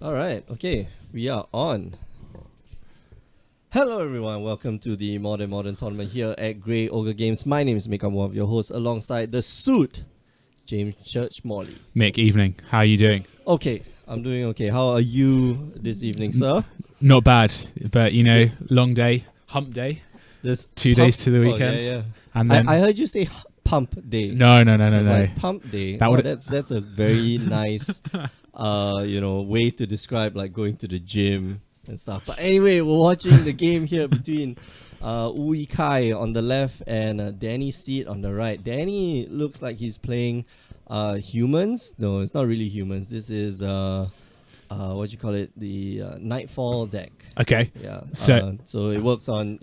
All right, okay, we are on. Hello everyone, welcome to the Modern Tournament here at Grey Ogre Games. My name is Mick, I'm one of your hosts alongside the suit, James Church Morley. Mick, evening. How are you doing? Okay, I'm doing okay. How are you this evening, sir? Not bad, but you know, long day, hump day. This 2 days to the weekend. Oh, yeah. And then I heard you say pump day. No. Like pump day. That that's a very nice way to describe like going to the gym and stuff. But anyway, we're watching the game here between Ui Kai on the left and Danny Seed on the right. Danny looks like he's playing humans. No, it's not really humans. This is what you call it, the Nightfall deck. Okay. Yeah. So it works on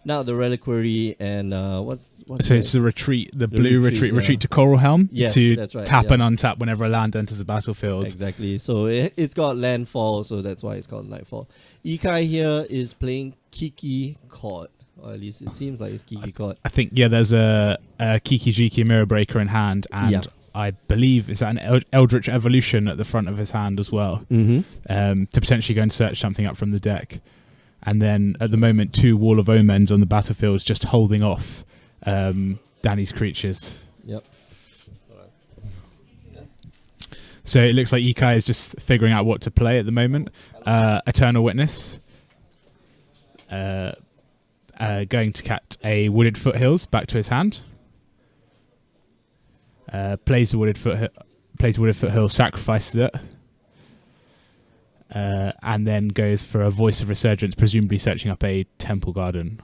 now the reliquary and what's so it's the retreat, the blue retreat to Coral Helm. Yes, to that's right, tap yeah. and untap whenever a land enters the battlefield. Exactly. So it's got landfall, so that's why it's called Nightfall. Ikai here is playing Kiki Court, or at least it seems like it's Kiki Court. I think there's a Kiki Jiki Mirror Breaker in hand, and Yeah. I believe is that an Eldritch Evolution at the front of his hand as well, to potentially go and search something up from the deck. And then at the moment, 2 Wall of Omens on the battlefield, just holding off Danny's creatures. Yep. So it looks like Ikai is just figuring out what to play at the moment. Eternal Witness. Going to cat a Wooded Foothills back to his hand. Plays the Wooded Foothills, sacrifices it. And then goes for a Voice of Resurgence, presumably searching up a Temple Garden.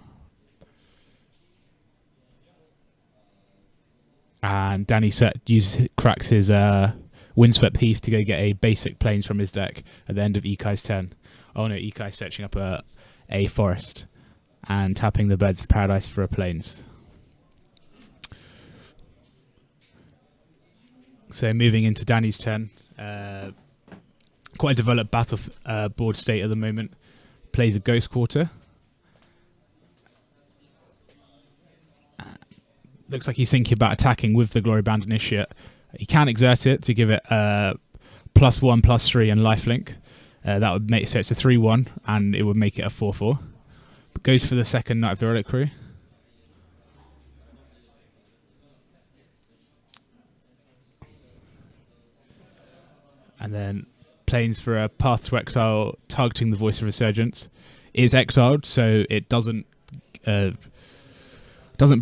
And Danny cracks his Windswept Heath to go get a basic Plains from his deck at the end of Ikai's turn. Oh no, Ikai's searching up a forest and tapping the Birds of Paradise for a Plains. So moving into Danny's turn. Quite a developed battle board state at the moment. Plays a Ghost Quarter. Looks like he's thinking about attacking with the Glory Band Initiate. He can exert it to give it +1/+3 and lifelink. That would make so it's a 3/1 and it would make it a 4/4. But goes for the second Knight of the Reliquary. And then Plains for a Path to Exile, targeting the Voice of Resurgence. Is exiled, so it doesn't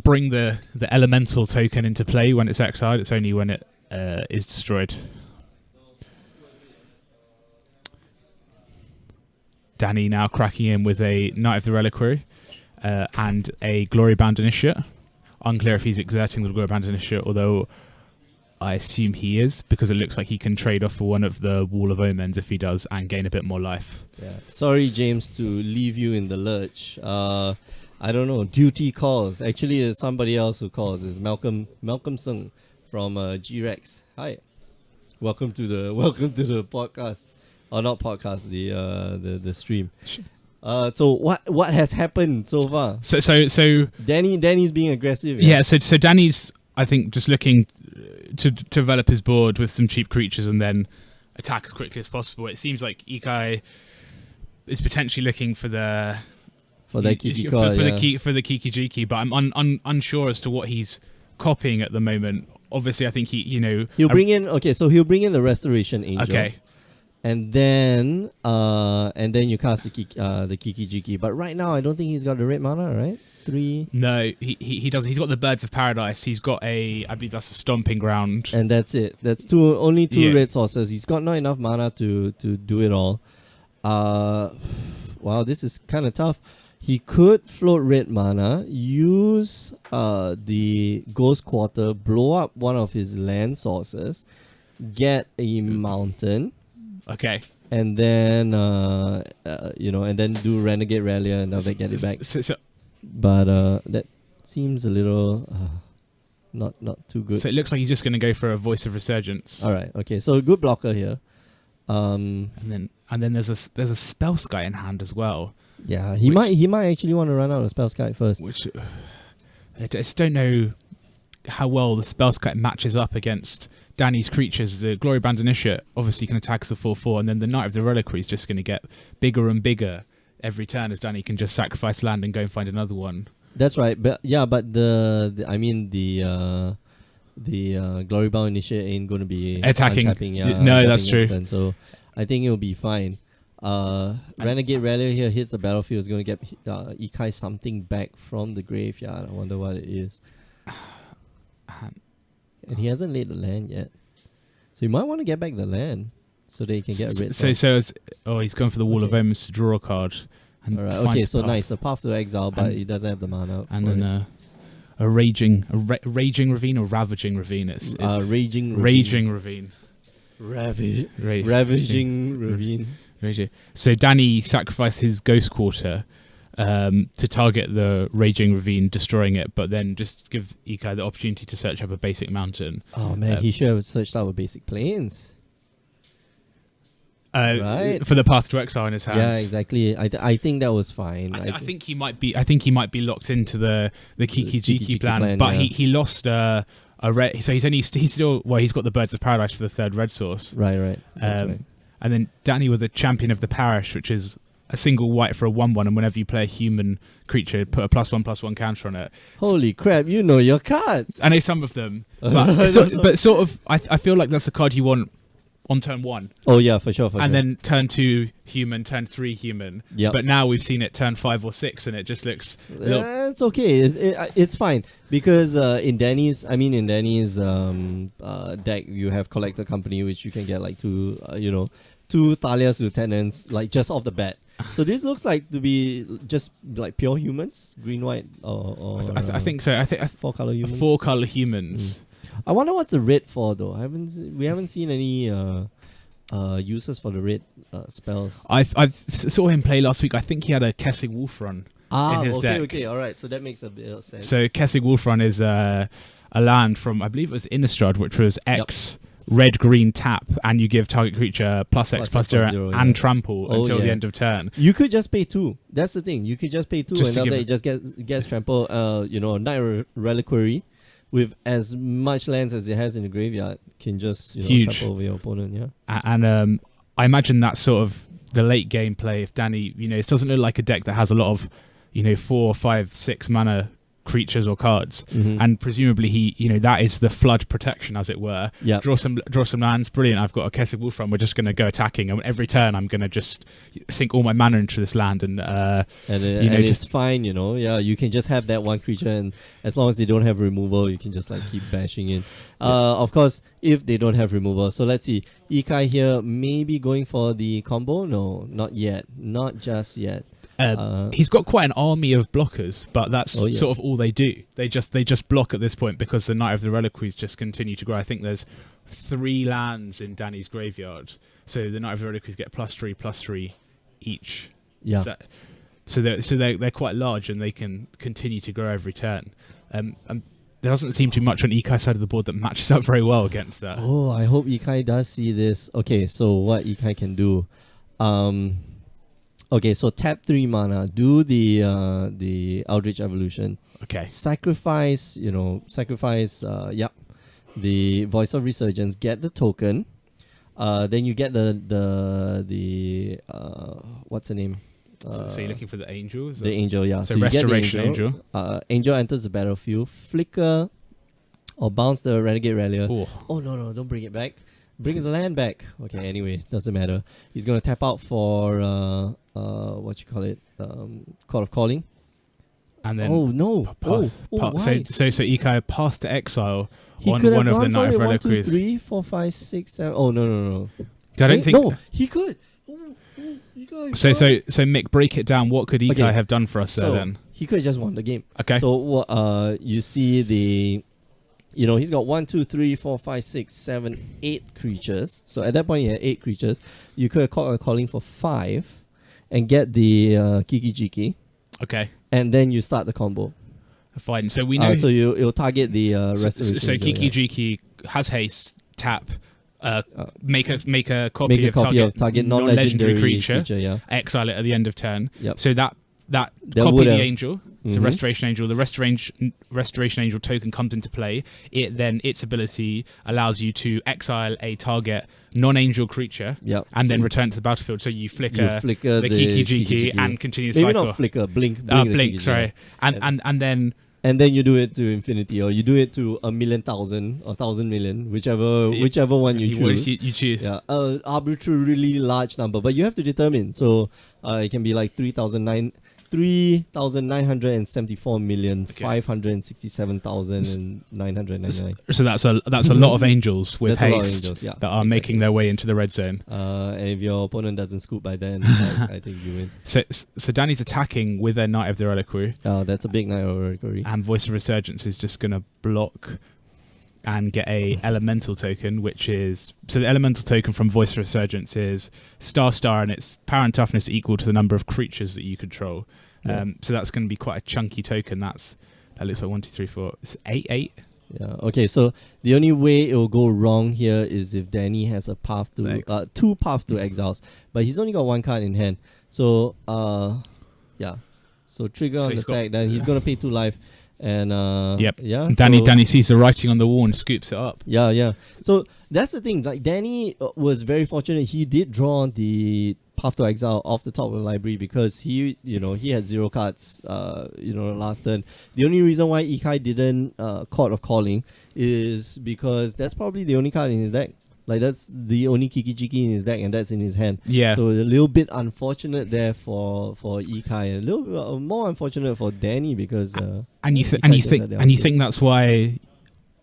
bring the elemental token into play when it's exiled. It's only when it is destroyed. Danny now cracking in with a Knight of the Reliquary and a Glory Bound Initiate. Unclear if he's exerting the Glory Bound Initiate, although I assume he is, because it looks like he can trade off for one of the Wall of Omens if he does and gain a bit more life. Yeah. Sorry, James, to leave you in the lurch. I don't know. Duty calls. Actually, it's somebody else who calls. It's Malcolm Sung from G-Rex. Hi. Welcome to the podcast. Or not podcast, the stream. So what has happened so far? So Danny's being aggressive. Yeah. So Danny's, I think, just looking to develop his board with some cheap creatures and then attack as quickly as possible. It seems like Ikai is potentially looking for the Kiki card, for the Kiki Jiki, but I'm unsure as to what he's copying at the moment. Obviously, I think he'll bring in the Restoration Angel. Okay. And then you cast the Kiki Jiki. But right now, I don't think he's got the red mana, right? 3. No, he doesn't. He's got the Birds of Paradise. He's got I believe that's a Stomping Ground. And that's it. That's only two red sources. He's got not enough mana to do it all. Wow, this is kind of tough. He could float red mana, use the Ghost Quarter, blow up one of his land sources, get a mountain. Okay. And then and then do Renegade Rallier and now they get it back. So, but that seems a little not too good. So it looks like he's just going to go for a Voice of Resurgence. All right, okay, so a good blocker here. And then there's a Spell Sky in hand as well. Yeah, he might actually want to run out of Spell Sky first. Which I just don't know how well the Spell Sky matches up against Danny's creatures. The Glory Band Initiate obviously can attack the 4/4, and then the Knight of the Reliquary is just going to get bigger and bigger every turn as Danny can just sacrifice land and go and find another one. That's right, but the Glory Bound Initiate ain't going to be attacking. Untapping, that's true. Instant, so I think it'll be fine. Renegade Rally here hits the battlefield. Is going to get Ikai something back from the graveyard. I wonder what it is. And he hasn't laid the land yet, so you might want to get back the land so they can get rid. He's going for the Wall of Omens to draw a card. And Alright, okay, so nice. A Path to Exile, but he doesn't have the mana. And then a Raging Ravine or Ravaging Ravine. It's Raging Ravine. Ravaging Ravine. So Danny sacrificed his Ghost Quarter to target the Raging Ravine, destroying it, but then just give Ikai the opportunity to search up a basic mountain. Oh man, he should have searched out a basic plains. Right. For the Path to Exile in his hands. Yeah, exactly. I think that was fine. I think he might be. I think he might be locked into the Kiki plan, but he lost a red. So he's still he's got the Birds of Paradise for the third red source. Right. That's right. And then Danny with the Champion of the Parish, which is a single white for a 1/1, and whenever you play a human creature, put a +1/+1 counter on it. Holy crap! You know your cards. I know some of them, but sort of. I feel like that's the card you want on turn 1. Oh yeah, for sure. And then turn 2 human, turn 3 human. Yeah. But now we've seen it turn 5 or 6, and it just looks. It's okay. It's fine because in Danny's deck you have Collector Company, which you can get like 2 Thalia's Lieutenants like just off the bat. So this looks like to be just like pure humans, green, white, or I think so. I think 4-color humans. 4-color humans. I wonder what's the red for though. We haven't seen any uses for the red spells. I saw him play last week. I think he had a Kessig Wolf Run in his deck. Okay, all right. So that makes a bit of sense. So Kessig Wolf Run is a land from, I believe it was Innistrad, which was X red green tap, and you give target creature +X/+0 and trample until the end of turn. You could just pay 2. That's the thing. You could just pay 2, and after it just gets trample. Knight Reliquary with as much lands as it has in the graveyard can just trample over your opponent. Yeah, and I imagine that's sort of the late game play. If Danny, it doesn't look like a deck that has a lot of 4, 5, 6 mana creatures or cards, and presumably he that is the flood protection, as it were. Yeah, draw some lands. Brilliant. I've got a Kessig Wolf Run. We're just going to go attacking, and every turn I'm going to just sink all my mana into this land, and it's fine. You can just have that one creature, and as long as they don't have removal, you can just like keep bashing in. Of course, if they don't have removal. So let's see. Ikai here maybe going for the combo. No, not yet. Not just yet. He's got quite an army of blockers, but that's sort of all they do. They just block at this point because the Knight of the Reliquaries just continue to grow. I think there's 3 lands in Danny's graveyard, so the Knight of the Reliquaries get +3/+3 each. Yeah. So they're quite large, and they can continue to grow every turn. And there doesn't seem too much on Ikai's side of the board that matches up very well against that. Oh, I hope Ikai does see this. Okay, so what Ikai can do. Okay, so tap 3 mana, do the Eldritch Evolution. Okay. Sacrifice, the Voice of Resurgence, get the token. Then you get the what's the name? So you're looking for the angel? The angel, yeah. So you Restoration get the angel. Angel enters the battlefield, flicker or bounce the Renegade Rallier. Oh no, don't bring it back. Bring the land back. Okay, anyway, doesn't matter. He's going to tap out for Court of Calling. And then why? So Ikai Path to Exile he on could have one of gone the Knight of for it. 1, 2, Reliquaries. 3, 4, 5, 6, 7. Oh no. I don't think. No, he could. So Mick, break it down. What could Ikai have done for us there then? He could have just won the game. Okay. So you see the. He's got 1, 2, 3, 4, 5, 6, 7, 8 creatures. So at that point, he had 8 creatures. You could have calling for 5 and get the Kiki. Okay. And then you start the combo. Fine. So we know. So it'll target the restoration. So angel, Kiki Jiki has haste, tap, make a copy of target non-legendary creature, exile it at the end of turn. Yep. So that copy the angel, it's a restoration angel. The restoration angel token comes into play. Its ability allows you to exile a target non-angel creature, and then return to the battlefield. So you flicker the Kiki Jiki and continue the cycle. Maybe not flicker, blink. Blink. Sorry, and then you do it to infinity, or you do it to 1,000,000 or 1,000,000,000, whichever one you choose. You choose. Yeah, arbitrarily large number, but you have to determine. So it can be like 3,964,567,999. So that's a lot of angels with that's haste that are making their way into the red zone. And if your opponent doesn't scoop by then, I think you win. So Danny's attacking with their Knight of the Reliquary. That's a big Knight of the Reliquary. And Voice of Resurgence is just going to block and get a elemental token, which is... So the elemental token from Voice of Resurgence is star, and its power and toughness equal to the number of creatures that you control. So that's going to be quite a chunky token. That looks like 1, 2, 3, 4. It's 8. Yeah. Okay. So the only way it will go wrong here is if Danny has a path to two paths to exiles, but he's only got one card in hand. So So trigger on the stack. Then he's gonna pay 2 life. And Danny sees the writing on the wall and scoops it up. So that's the thing. Like Danny was very fortunate. He did draw the Path to Exile off the top of the library because he had 0 cards. Last turn. The only reason why Ikai didn't Court of Calling is because that's probably the only card in his deck. Like that's the only Kiki Jiki in his deck, and that's in his hand. Yeah. So a little bit unfortunate there for Ikai, and a little bit more unfortunate for Danny because you think that's why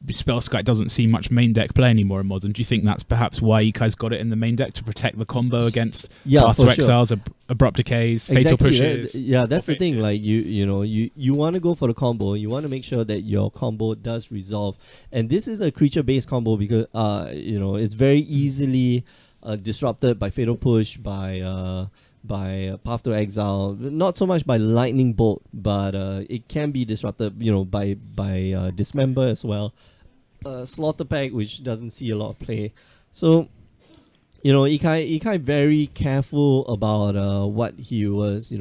Spellskite doesn't see much main deck play anymore in Modern. Do you think that's perhaps why Ikai's got it in the main deck to protect the combo against Path to Exiles, Abrupt Decays, Fatal Pushes? That's the thing. Like you want to go for the combo. You want to make sure that your combo does resolve. And this is a creature-based combo because it's very easily disrupted by Fatal Push, by Path to Exile, not so much by Lightning Bolt, but it can be disrupted, by Dismember as well. Slaughter Pack, which doesn't see a lot of play. So, Ikai very careful about what he was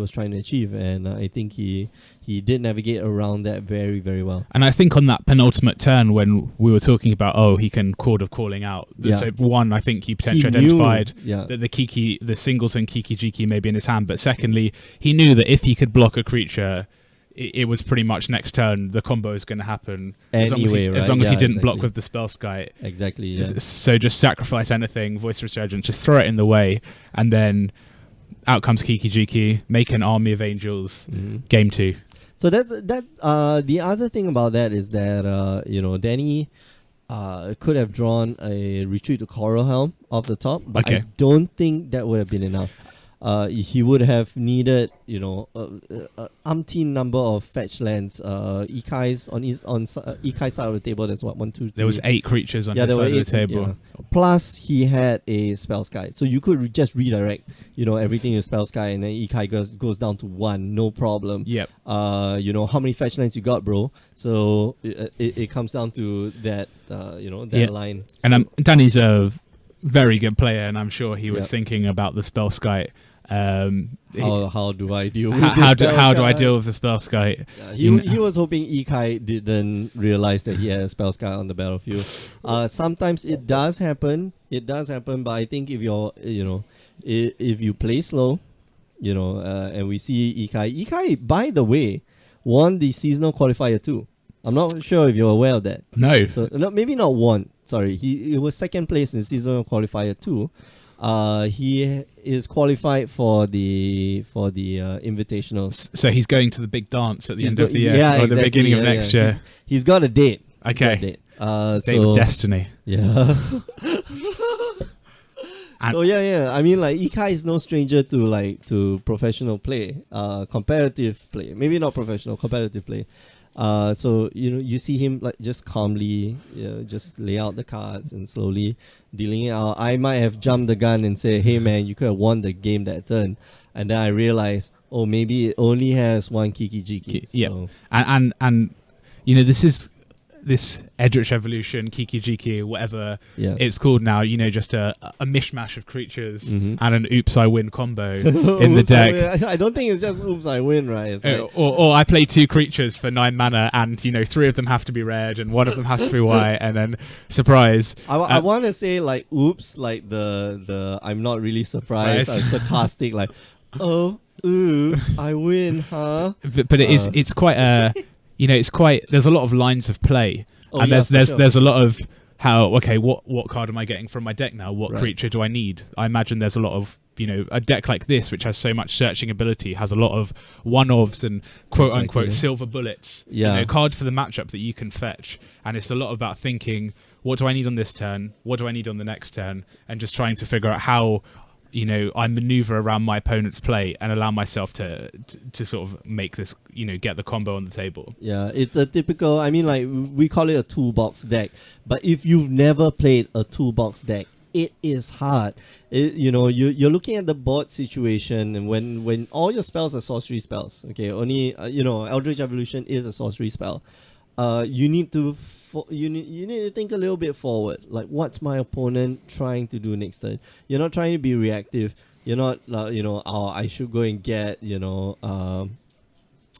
trying to achieve, and I think he did navigate around that very, very well. And I think on that penultimate turn when we were talking about, he can Chord of Calling out. So one, I think he potentially identified that the singleton Kiki Jiki may be in his hand. But secondly, he knew that if he could block a creature, it was pretty much next turn the combo is going to happen anyway, as long as he didn't block with the Spellskite. Exactly. Yeah. So just sacrifice anything, Voice of Resurgence, just throw it in the way, and then out comes Kiki Jiki, make an army of angels. Game 2. So that's the other thing about that is that Danny could have drawn a Retreat to Coral Helm off the top, but I don't think that would have been enough. He would have needed umpteen number of fetch lands. Ikai's on Ikai's side of the table. There's 1, 2, 3. There was 8 creatures on his side of the table. Yeah. Plus he had a Spellskite, so you could just redirect everything to Spellskite, and then Ikai goes down to 1, no problem. Yep. How many fetch lands you got, bro? So it comes down to that. That line. And Danny's a very good player, and I'm sure he was thinking about the Spellskite. How do I deal with how do I deal with the Spellskite? He was hoping Ikai didn't realize that he had a Spellskite on the battlefield. Sometimes it does happen, but I think if if you play slow, and we see Ikai, by the way, won the seasonal qualifier too. I'm not sure if you're aware of that. No. So maybe not won. Sorry, he was second place in seasonal qualifier 2. He is qualified for the invitationals. So he's going to the big dance at the end of the year, or the beginning of next year. He's got a date. Okay. Date of destiny. Yeah. I mean, like Ikai is no stranger to professional play, competitive play. Maybe not professional, competitive play. So you see him like just calmly just lay out the cards and slowly dealing it out. I might have jumped the gun and say, hey man, you could have won the game that turn, and then I realized, or maybe it only has one Kiki Jiki. Yeah. So. And you know, this Edrich evolution, Kiki Jiki, whatever it's called now, you know, just a mishmash of creatures and an oops I win combo in the deck. I don't think it's just oops I win, right? It's like, or I play 2 creatures for 9 mana, and you know 3 of them have to be red and 1 of them has to be white, and then surprise. I want to say like oops, like the I'm not really surprised, Right. I'm sarcastic, like oh oops I win, huh? But it's quite a you know, it's quite, there's a lot of lines of play, and yeah, there's a lot of how, okay, what card am I getting from my deck now? What Right. creature do I need? I imagine there's a lot of, you know, a deck like this, which has so much searching ability, has a lot of one-offs and quote-unquote Exactly. silver bullets, Yeah. you know, cards for the matchup that you can fetch. And it's a lot about thinking, what do I need on this turn? What do I need on the next turn? And just trying to figure out how, you know, I maneuver around my opponent's play and allow myself to sort of make this, you know, get the combo on the table. Yeah, it's a typical, I mean, like, we call it a toolbox deck. But if you've never played a toolbox deck, it is hard. You know, you're looking at the board situation, and when all your spells are sorcery spells, okay, only, you know, Eldritch Evolution is a sorcery spell. You need to you need to think a little bit forward. Like, what's my opponent trying to do next turn? You're not trying to be reactive. You're not, you know, oh, I should go and get, you know,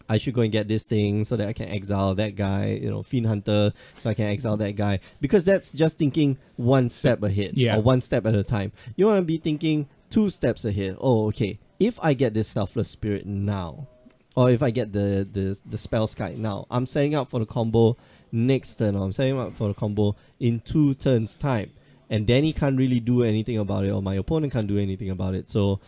I should go and get this thing so that I can exile that guy, you know, Fiend Hunter, so I can exile that guy. Because that's just thinking one step ahead, or one step at a time. You want to be thinking 2 steps ahead. Oh, okay, if I get this Selfless Spirit now, or if I get the Spell Sky now, I'm setting up for the combo next turn, or I'm setting up for the combo in 2 turns time. And Danny can't really do anything about it, or my opponent can't do anything about it. So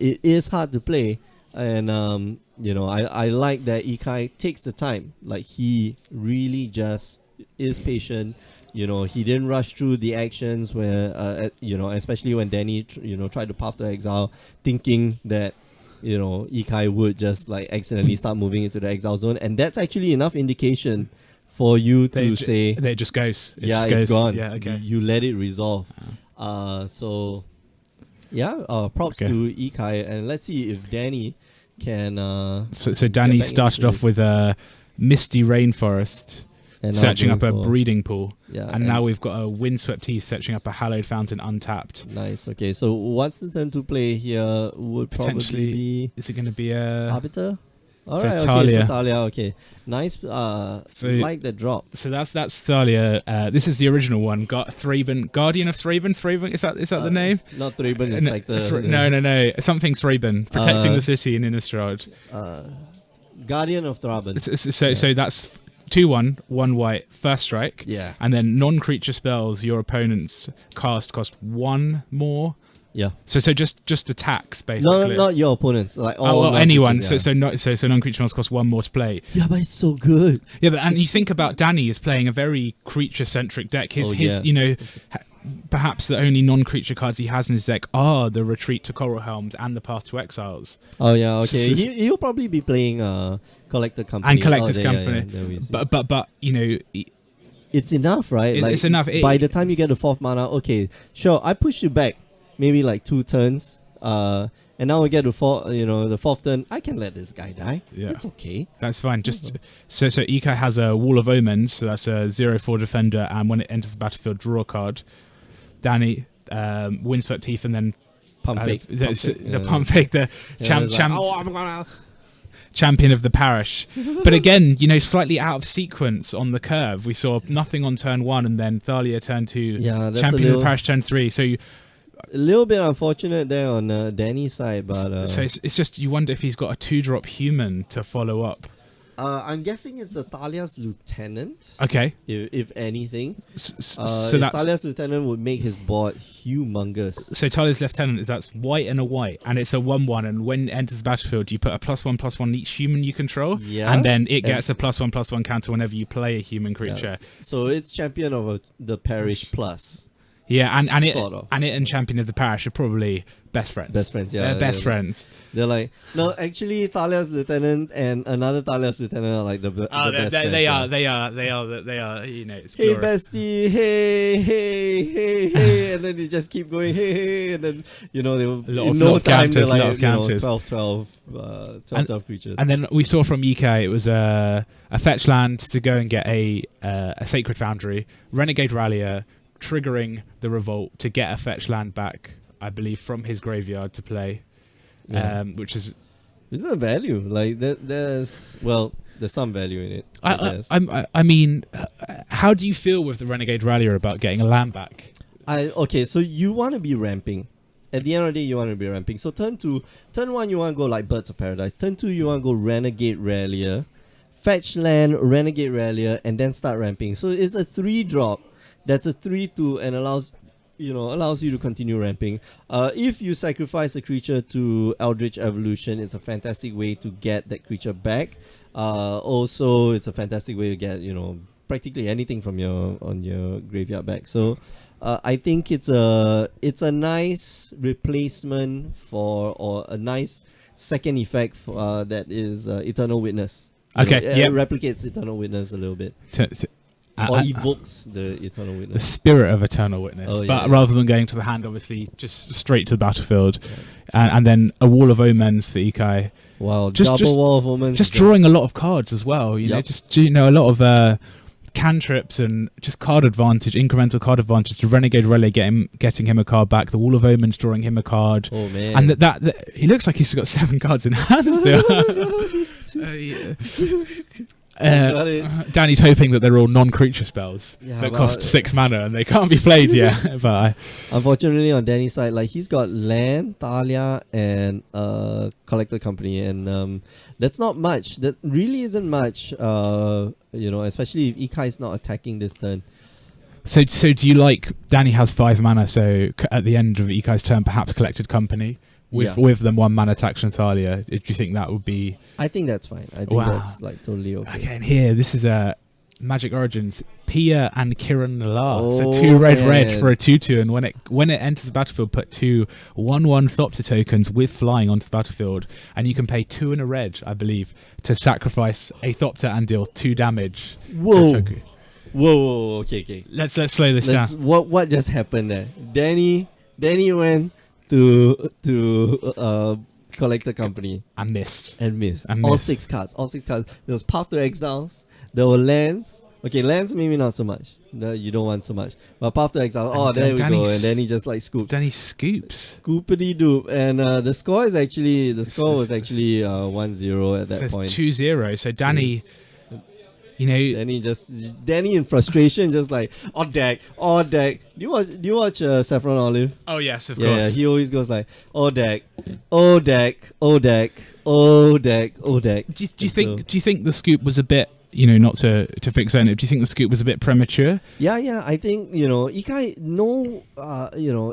it is hard to play. And you know, I like that Ikai takes the time. Like, he really just is patient. You know, he didn't rush through the actions where you know, especially when Danny you know, tried to path to exile, thinking that, you know, Ikai would just like accidentally start moving into the exile zone. And that's actually enough indication for you to say that it just goes. It's gone. Yeah, okay. You let it resolve. So yeah, props to Ikai, and let's see if Danny can. So Danny started off with a Misty Rainforest, and searching up a breeding pool, and now we've got a Windswept Heath searching up a Hallowed Fountain untapped. Nice. Okay, so what's the turn to play here? Would probably be. Is it going to be a Arbiter? All so right. Thalia. Okay. So Thalia. Okay. Nice. Like the drop. So that's Thalia. This is the original one. Thraben, Guardian of Thraben. Thraben, is that the name? Not Thraben. Inspector. No. Something Thraben, protecting the city in Innistrad. Guardian of Thraben. So that's 2/1, 1 white, first strike. Yeah. And then non-creature spells your opponents cast cost 1 more. Yeah. So just attacks basically. No, not your opponents. Like all anyone. Yeah. So non-creature spells cost 1 more to play. Yeah, but it's so good. Yeah, and you think about Danny is playing a very creature-centric deck. His you know, perhaps the only non-creature cards he has in his deck are the Retreat to Coral Helms and the Path to Exiles. Oh yeah, okay. He'll probably be playing Collector Company. And Collector's Company. Yeah, but you know, it's enough, right? It's enough. By the time you get the 4th mana, okay, sure, I push you back maybe like 2 turns. And now we get to the 4th turn. I can let this guy die. Yeah, it's okay. That's fine. Just so Ikai has a Wall of Omens. So that's a 0/4 defender, and when it enters the battlefield, draw a card. Danny, Windswept Heath, and then Pump Fake. Pump Fake, the I'm gonna. Champion of the Parish. But again, you know, slightly out of sequence on the curve. We saw nothing on turn 1, and then Thalia turn 2. Yeah, that's Champion of the Parish turn 3. So a little bit unfortunate there on Danny's side, but so it's just, you wonder if he's got a 2-drop human to follow up. I'm guessing it's a Thalia's Lieutenant. Okay. If anything. So that's Thalia's Lieutenant would make his board humongous. So Thalia's Lieutenant is that's white and a white, and it's a 1/1, and when it enters the battlefield, you put a +1/+1 each human you control, and then it gets a +1/+1 counter whenever you play a human creature. Yes. So it's Champion of the Parish Plus. Yeah, and it Sort of. and Champion of the Parish are probably best friends. Best friends, yeah. Best friends. They're like, no, actually, Thalia's lieutenant and another Thalia's lieutenant are like the best friends. They yeah. are. You know, it's Hey, glorious. bestie, hey, and then they just keep going, hey, and then, they will, in no time, they're like, 12 creatures. And then we saw from EK, it was a fetch land to go and get a Sacred Foundry, Renegade Rallier, triggering the Revolt to get a fetch land back, I believe, from his graveyard to play, which is... Isn't there value? Like, there's some value in it. I mean, how do you feel with the Renegade Rallier about getting a land back? Okay, so you want to be ramping. At the end of the day, you want to be ramping. So turn 1, you want to go like Birds of Paradise. Turn 2, you want to go Renegade Rallier, fetch land, Renegade Rallier, and then start ramping. So it's a 3-drop. That's a 3/2 and allows you to continue ramping. If you sacrifice a creature to Eldritch Evolution, it's a fantastic way to get that creature back. Also, it's a fantastic way to get practically anything from your graveyard back. So I think it's a nice replacement or a nice second effect for, that is Eternal Witness. Okay, it replicates Eternal Witness a little bit. Or evokes the Eternal Witness. The spirit of Eternal Witness. Oh, yeah, but rather than going to the hand, obviously, just straight to the battlefield. Yeah. And then a Wall of Omens for Ikai. Wow, double Wall of Omens. Just drawing a lot of cards as well. You know, a lot of cantrips and just card advantage, incremental card advantage. The Renegade Relay getting him a card back. The Wall of Omens drawing him a card. Oh, man. And that he looks like he's got 7 cards in hand still. Danny's hoping that they're all non-creature spells that cost 6 mana and they can't be played yet. But unfortunately, on Danny's side, like he's got land, Thalia, and Collector Company, and that's not much. That really isn't much. Especially if Ikai is not attacking this turn. So do you like Danny has 5 mana? So at the end of Ikai's turn, perhaps Collected Company. With them 1 mana tax and Thalia, do you think that would be... I think that's fine. I think that's like totally okay. Okay, and here, this is a Magic Origins, Pia and Kiran Nalar. So 2 red for a 2/2, and when it enters the battlefield, put 2 1/1 Thopter tokens with flying onto the battlefield, and you can pay 2 and a red, I believe, to sacrifice a Thopter and deal 2 damage. Whoa, okay. Let's slow this down. What just happened there? Danny went to Collector Company and missed all 6 cards. There was Path to Exiles, there were lands. Okay, lands maybe not so much. No, you don't want so much. But Path to Exile, there we go. And then he just like scoops. Danny scoops. Scoopity doop. And the score was actually 1-0 at that point. 2-0. So Danny, Danny in frustration, just like on deck. Do you watch Saffron Olive? Oh yes, of course. Yeah, he always goes like oh deck. Do you think the scoop was a bit, not to fix it? Do you think the scoop was a bit premature? Yeah. I think Ikai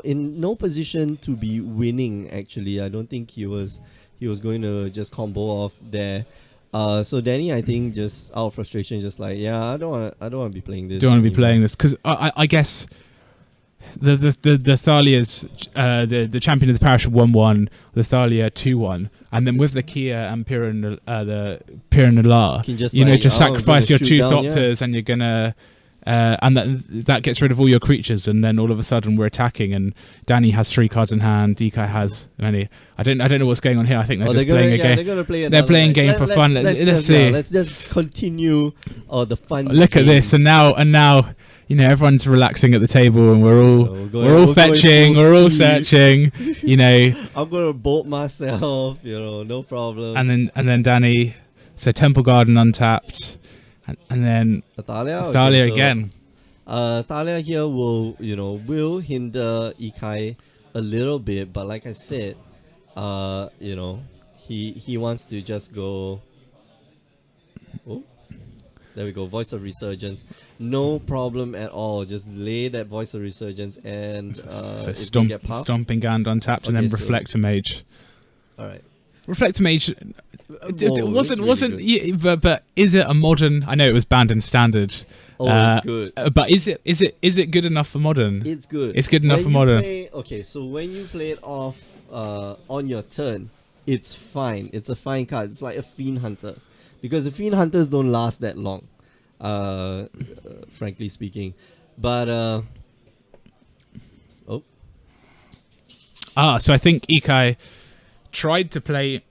in no position to be winning. Actually, I don't think he was going to just combo off there. So Danny, I think, just out of frustration, just like, I don't want to be playing this. Don't want to be playing this because I guess the Thalia's the Champion of the Parish 1/1, the Thalia 2/1, and then with the Kia and the Piranalar, just sacrifice your 2 Thopters and you're gonna. And that gets rid of all your creatures, and then all of a sudden we're attacking. And Danny has 3 cards in hand. DK has many. I don't know what's going on here. I think they're playing a game. They're playing a game for fun. Let's see. Let's just continue the fun. Look at this, and now everyone's relaxing at the table, and we're all fetching, we're all searching. I'm gonna bolt myself. No problem. And then Danny, so Temple Garden untapped. And then Thalia again. Thalia here will hinder Ikai a little bit, but like I said, he wants to just go. Oh, there we go. Voice of Resurgence, no problem at all. Just lay that Voice of Resurgence and Stomping Gand untapped, and then Reflector Mage. All right. Reflector Mage wasn't really yeah, but is it a modern? I know it was banned in standard. It's good. But is it good enough for modern? It's good. It's good enough for modern. So when you play it off on your turn, it's fine. It's a fine card. It's like a Fiend Hunter, because the Fiend Hunters don't last that long, frankly speaking. But so I think Ikai tried to play.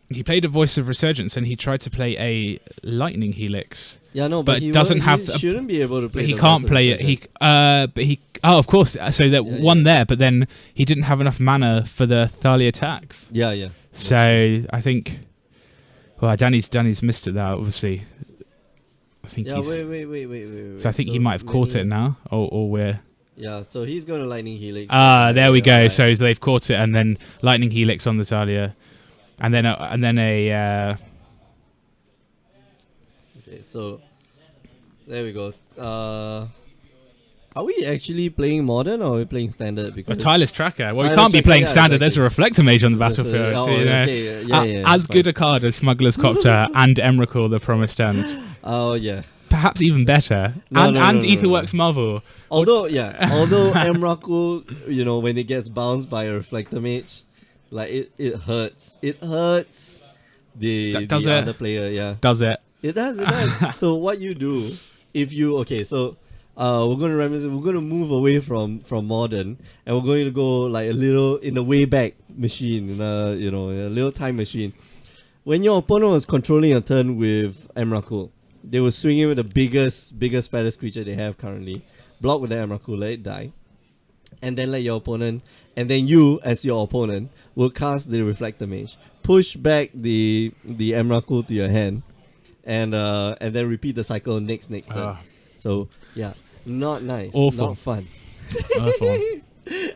He played a Voice of Resurgence and he tried to play a Lightning Helix. Yeah, no, but he doesn't have. He shouldn't be able to play. But he can't play it. But he. Oh, of course. So that one there, but then he didn't have enough mana for the Thalia attacks. Yeah. So I think. Well, Danny's missed it there. Obviously. I think. Yeah. Wait. So I think he might have caught it now, or we're. Yeah. So he's going to Lightning Helix. There we go. Right. So they've caught it, and then Lightning Helix on the Thalia. And then a. Okay, so there we go. Are we actually playing modern or are we playing standard? Because a tireless tracker. Well, we can't be playing standard. Exactly. There's a Reflector Mage on the battlefield. As good a card as Smuggler's Copter and Emrakul, the Promised End. Oh yeah. Perhaps even better. And Aetherworks Marvel. Although Emrakul, when it gets bounced by a Reflector Mage. Like it hurts. It hurts the other player. Yeah. Does it? It does. So what you do if you we're gonna move away from modern, and we're going to go like a little in the way back machine, in a little time machine. When your opponent was controlling a turn with Emrakul, they were swinging with the biggest fattest creature they have currently. Block with the Emrakul, let it die. And then let your opponent, and then you, as your opponent, will cast the Reflector Mage, push back the Emrakul to your hand, and then repeat the cycle next turn. So yeah, not nice, awful, not fun. Awful.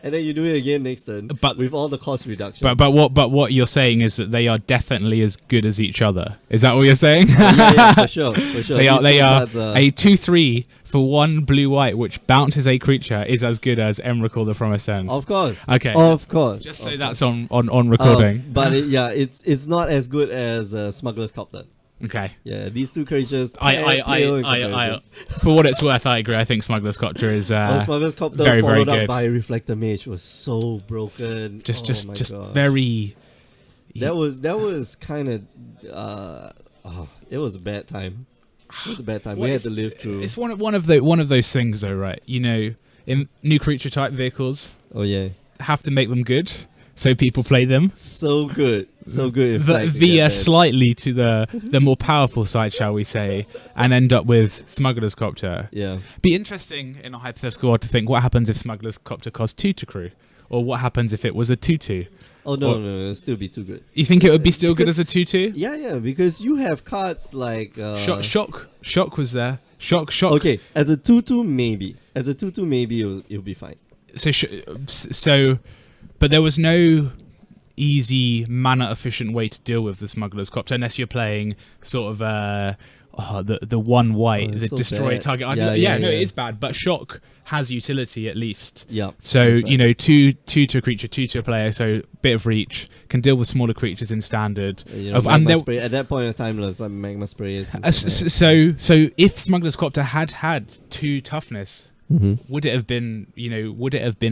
And then you do it again next turn, but with all the cost reduction. But what you're saying is that they are definitely as good as each other. Is that what you're saying? Yeah, for sure. They are a 2/3 for 1 blue-white, which bounces a creature, is as good as Emrakul the Promised End. Of course. Okay. Of course. Just so that's on recording. But it's not as good as Smuggler's Copter. Okay. Yeah, these two creatures. I for what it's worth, I agree. I think Smuggler's Copter is Smuggler's Copter very, followed very good. Up by Reflector Mage was so broken. Just very. That was kind of. It was a bad time. It was a bad time. We had to live through. It's one of those things, though, right? In new creature type vehicles. Oh yeah. Have to make them good. So people play them. So good. Via slightly to the more powerful side, shall we say, and end up with Smuggler's Copter. Yeah. Be interesting in a hypothetical world to think what happens if Smuggler's Copter costs 2 to crew, or what happens if it was a 2/2. Oh no, it'll still be too good. You think it would be still good as a 2/2? Yeah, because you have cards like Shock was there. Shock. Okay, as a 2/2 maybe. It'll be fine. So. But there was no easy mana efficient way to deal with the Smuggler's Copter unless you're playing sort of the 1 white, the so destroy bad. target. Yeah, it is bad, but Shock has utility at least. Yeah. So right. 2 to a creature, 2 to a player, so bit of reach, can deal with smaller creatures in standard. Magma Spray, at that point in time, it's like Magma Spray is. So if Smuggler's Copter had 2 toughness, would it have been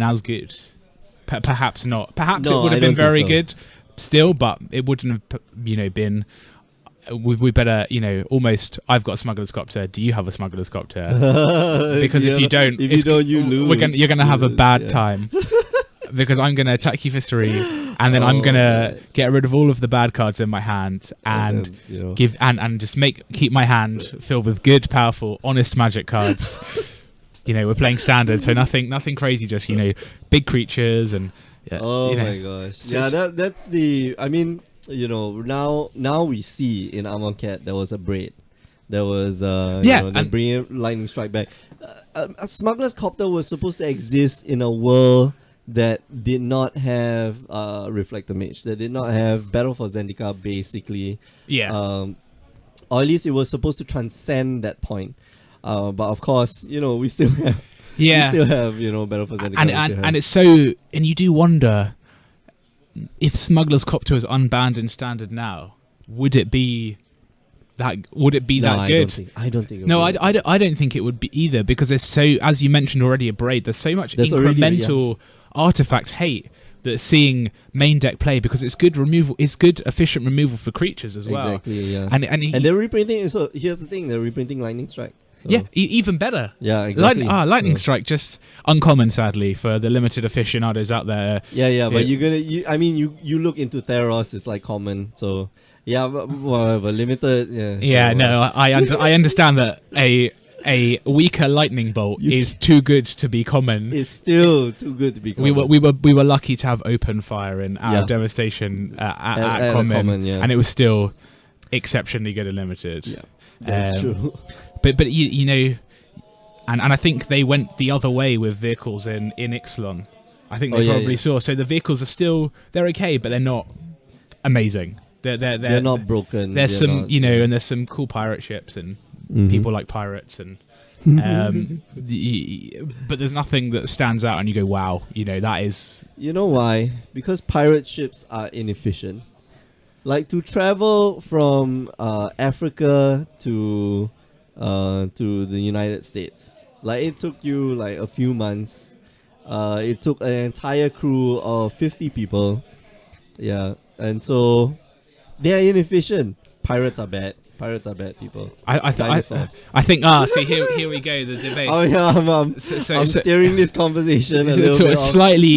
as good? Perhaps not. Perhaps it would have been very good still, but it wouldn't have, been. We better, almost. I've got a Smuggler's Copter. Do you have a Smuggler's Copter? Because if you don't, you lose. You're gonna have a bad time. Because I'm gonna attack you for 3, and then I'm gonna get rid of all of the bad cards in my hand and give and just keep my hand filled with good, powerful, honest Magic cards. We're playing standard, so nothing crazy. Just big creatures and. My gosh! That's the. I mean, now we see in Amonkhet there was a braid, there was they bring Lightning Strike back. A Smuggler's Copter was supposed to exist in a world that did not have Reflector Mage, that did not have Battle for Zendikar, basically. Yeah. Or at least it was supposed to transcend that point. But of course, we still have, Battle for Zendikar. And it's so, and you do wonder, if Smuggler's Copter was unbanned in standard now, would it be that good? I don't think. No, I don't think it would be either, because there's so, as you mentioned already, there's so much incremental artifact hate that's seeing main deck play, because it's good efficient removal for creatures as well. Exactly, yeah. And they're reprinting. So here's the thing: they're reprinting Lightning Strike. So. Yeah, even better. Yeah, exactly. Lightning Strike, just uncommon, sadly, for the limited aficionados out there. Yeah, but you look into Theros, it's like common. So yeah, but whatever, limited. Yeah. I understand that a weaker lightning bolt is too good to be common. It's still too good to be common. We were lucky to have open fire in our devastation at common, and it was still exceptionally good and limited. Yeah, that's true. But you know, and I think they went the other way with vehicles in Ixalan. I think they probably saw. So the vehicles are they're okay, but they're not amazing. They're not broken. There's some and there's some cool pirate ships and people like pirates and but there's nothing that stands out and you go, wow, that is. You know why? Because pirate ships are inefficient. Like to travel from Africa to the United States, like it took you like a few months. It took an entire crew of 50 people. Yeah, and so they are inefficient. Pirates are bad people. I think see here we go, the debate. Oh yeah, I'm steering this conversation a little bit.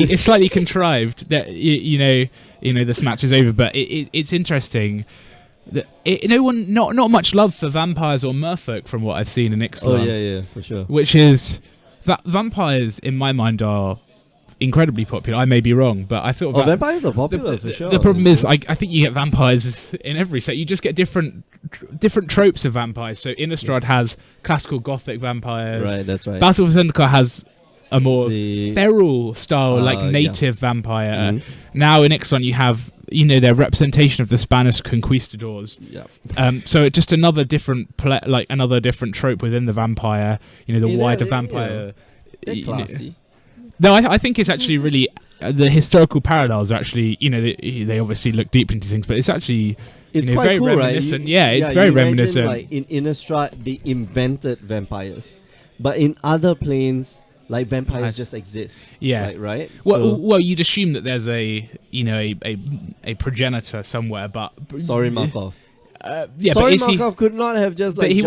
It's slightly contrived that this match is over, but it's interesting. Not much love for vampires or merfolk from what I've seen in Ixalan. Oh yeah, for sure. Which is that vampires in my mind are incredibly popular. I may be wrong, but I thought vampires are popular for sure. The problem is, I think you get vampires in every set. You just get different tropes of vampires. So Innistrad has classical gothic vampires. Right, that's right. Battle for Zendikar has a more feral style, native vampire. Mm-hmm. Now in Ixalan you have their representation of the Spanish conquistadors. Yeah. So it's just another different another different trope within the vampire. The wider vampire. They're classy. No, I think it's actually really the historical parallels are actually they obviously look deep into things, but it's actually it's quite very cool, reminiscent. Right? It's very reminiscent. Like in Innistrad, they invented vampires, but in other planes, like vampires just exist. Yeah, right. Well, you'd assume that there's a progenitor somewhere, but sorry, Markov. Sorry, Markov could not have just like. But he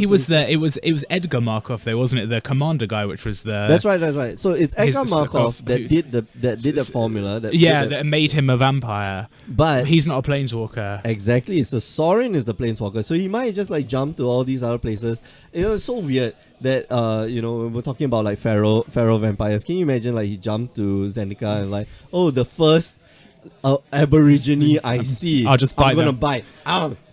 was there. It was Edgar Markov, though, wasn't it? The commander guy, which was the. That's right. So it's Edgar Markov that did the formula. That made him a vampire. But he's not a planeswalker. Exactly. So Sorin is the planeswalker. So he might just like jump to all these other places. It was so weird that when we're talking about like feral vampires. Can you imagine like he jumped to Zendikar and like, oh, the first Aborigine I see. I'm gonna bite.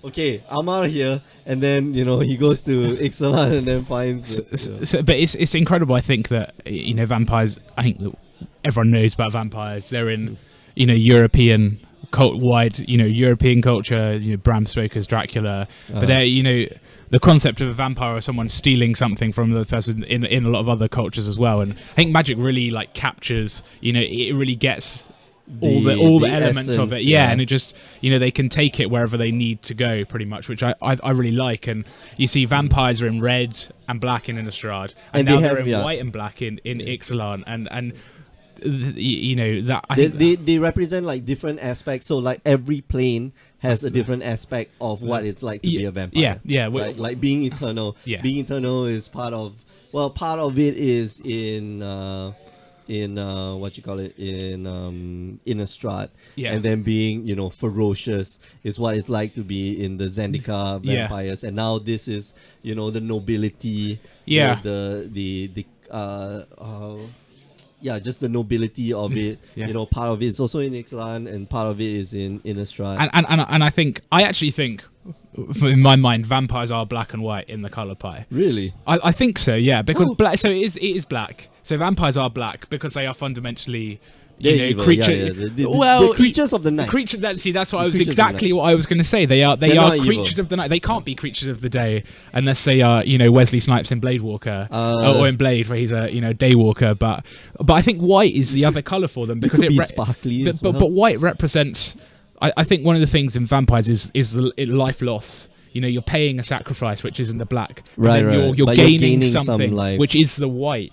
Okay, I'm out of here. And then he goes to Ixalan and then finds. But it's incredible. I think that vampires. I think that everyone knows about vampires. They're in European European culture. Bram Stoker's Dracula. But they're the concept of a vampire or someone stealing something from the person in a lot of other cultures as well. And I think Magic really like captures. It really gets. All the elements essence, of it, and it just they can take it wherever they need to go, pretty much, which I really like. And you see vampires are in red and black in Innistrad, and now they're in white and black in Ixalan, and that they represent like different aspects. So like every plane has a different aspect of what it's like to be a vampire. Like being eternal. Being eternal is part of it is in what you call it in Innistrad, and then being ferocious is what it's like to be in the Zendikar vampires, and now this is the nobility, just the nobility of it. Part of it is also in Ixalan, and part of it is in Innistrad. And I actually think, in my mind, vampires are black and white in the color pie. Really? I think so. Yeah, because black. So it is black. So vampires are black because they are fundamentally They're evil, creature. yeah. Well, the creatures of the night. The creatures that that's what The I was creatures of the exactly night. what I was going to say. They are They're not creatures evil. of the night. They can't be creatures of the day unless they are Wesley Snipes in Blade Walker or in Blade where he's a day walker. But I think white is the other color for them because could it be sparkly as well. but white represents. I think one of the things in vampires is the life loss. You're paying a sacrifice, which is in the black. Right. You're But gaining some something, life. which is the white.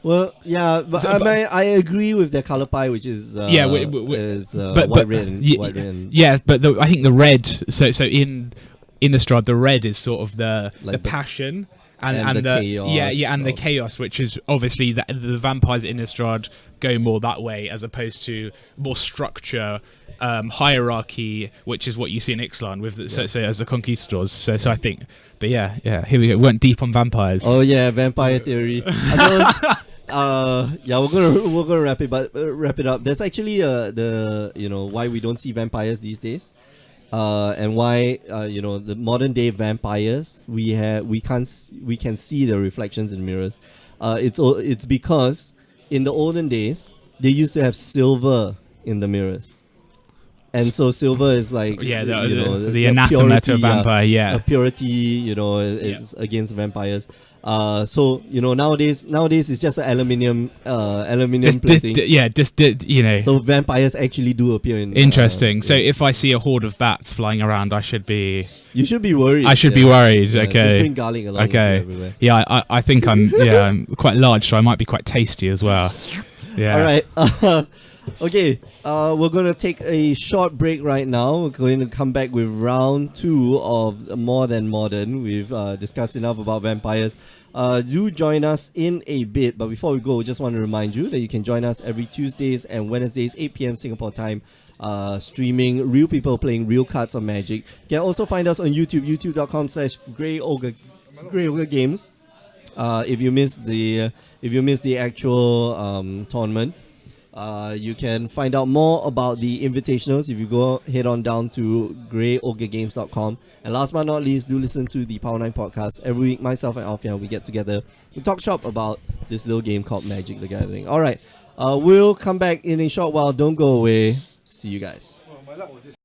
Well, yeah, but I agree with their color pie, which is white, red, and white, red. And Yeah, but I think the red. So in Innistrad, the red is sort of the passion and the the chaos. and the chaos, which is obviously the vampires in Innistrad go more that way as opposed to more structure. Hierarchy, which is what you see in Ixalan with so as the conquistadors. So I think, but yeah, here we go. We went deep on vampires. Oh yeah, vampire theory. We're gonna wrap it up. There's actually why we don't see vampires these days, and why the modern day vampires we can see the reflections in mirrors. It's because in the olden days they used to have silver in the mirrors. And so silver is like the anathema to a vampire, a purity, it's against vampires. So nowadays it's just an aluminium plating. So vampires actually do appear in. Interesting. So if I see a horde of bats flying around, I should be. You should be worried. I should be worried. Yeah, okay. Just bring garlic along with you everywhere. Yeah, I think I'm quite large, so I might be quite tasty as well. Yeah. All right. Okay, we're going to take a short break right now. We're going to come back with round 2 of More Than Modern. We've discussed enough about vampires. Do join us in a bit, but before we go, just want to remind you that you can join us every Tuesdays and Wednesdays, 8 p.m. Singapore time, streaming real people playing real cards of Magic. You can also find us on YouTube, youtube.com/Grey Ogre Games. If you missed the actual tournament. You can find out more about the invitationals if you head on down to greyogregames.com. And last but not least, do listen to the Power 9 podcast. Every week, myself and Alfian, we get together, we talk shop about this little game called Magic the Gathering. Alright, we'll come back in a short while. Don't go away. See you guys.